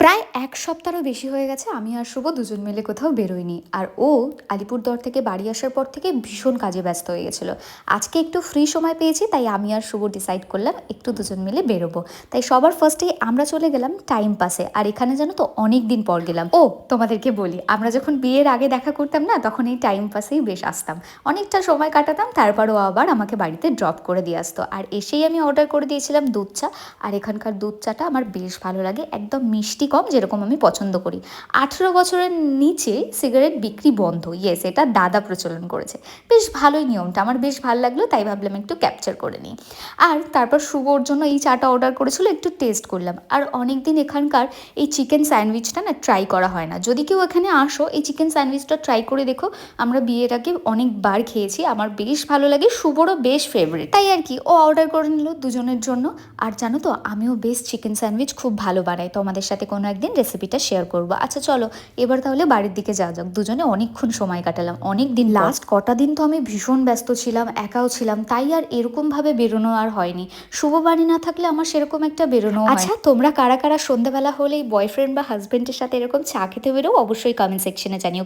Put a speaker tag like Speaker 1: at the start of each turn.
Speaker 1: প্রায় ১ সপ্তাহেরও বেশি হয়ে গেছে আমি আর শুভ দুজন মিলে কোথাও বেরোইনি। আর ও আলিপুরদুয়ার থেকে বাড়ি আসার পর থেকে ভীষণ কাজে ব্যস্ত হয়ে গেছিল। আজকে একটু ফ্রি সময় পেয়েছি, তাই আমি আর শুভ ডিসাইড করলাম একটু দুজন মিলে বেরোবো। তাই সবার ফার্স্টেই আমরা চলে গেলাম টাইম পাসে। আর এখানে জানো তো অনেক দিন পর গেলাম। ও তোমাদেরকে বলি, আমরা যখন বিয়ের আগে দেখা করতাম না, তখন এই টাইম পাসেই বেশ আসতাম, অনেকটা সময় কাটাতাম, তারপরও আবার আমাকে বাড়িতে ড্রপ করে দিয়ে আসতো। আর এসেই আমি অর্ডার করে দিয়েছিলাম দুধ চা। আর এখানকার দুধ চাটা আমার বেশ ভালো লাগে, একদম মিষ্টি কম, যেরকম আমি পছন্দ করি। 18 বছরের নিচে সিগারেট বিক্রি বন্ধ, ইয়েস, এটা দাদা প্রচলন করেছে। বেশ ভালোই নিয়মটা, আমার বেশ ভালো লাগলো, তাই ভাবলাম একটু ক্যাপচার করে নিই। আর তারপর শুভর জন্য এই চাটা অর্ডার করেছিল, একটু টেস্ট করলাম। আর অনেক দিন এখানকার এই চিকেন স্যান্ডউইচটা না ট্রাই করা হয় না। যদি কেউ এখানে আসো, এই চিকেন স্যান্ডউইচটা ট্রাই করে দেখো। আমরা বিয়ের আগে অনেকবার খেয়েছি, আমার বেশ ভালো লাগে, শুভরও বেশ ফেভারিট। তাই আর কি, ও অর্ডার করে নিল দুজনের জন্য। আর জানো তো, আমিও বেশ চিকেন স্যান্ডউইচ খুব ভালো বানাই, তো আমাদের সাথে কোনো একদিন রেসিপিটা শেয়ার করবো। আচ্ছা চলো, এবার তাহলে বাড়ির দিকে যাওয়া যাক। দুজনে অনেকক্ষণ সময় কাটালাম, অনেক দিন। লাস্ট কটা দিন তো আমি ভীষণ ব্যস্ত ছিলাম, একাও ছিলাম, তাই আর এরকমভাবে বেরোনো আর হয়নি। শুভ বাড়ি না থাকলে আমার সেরকম একটা বেরোনো। আচ্ছা, তোমরা কারা কারা সন্ধ্যাবেলা হলেই বয়ফ্রেন্ড বা হাজব্যান্ডের সাথে এরকম চা খেতে বেরো, অবশ্যই কমেন্ট সেকশনে জানিও।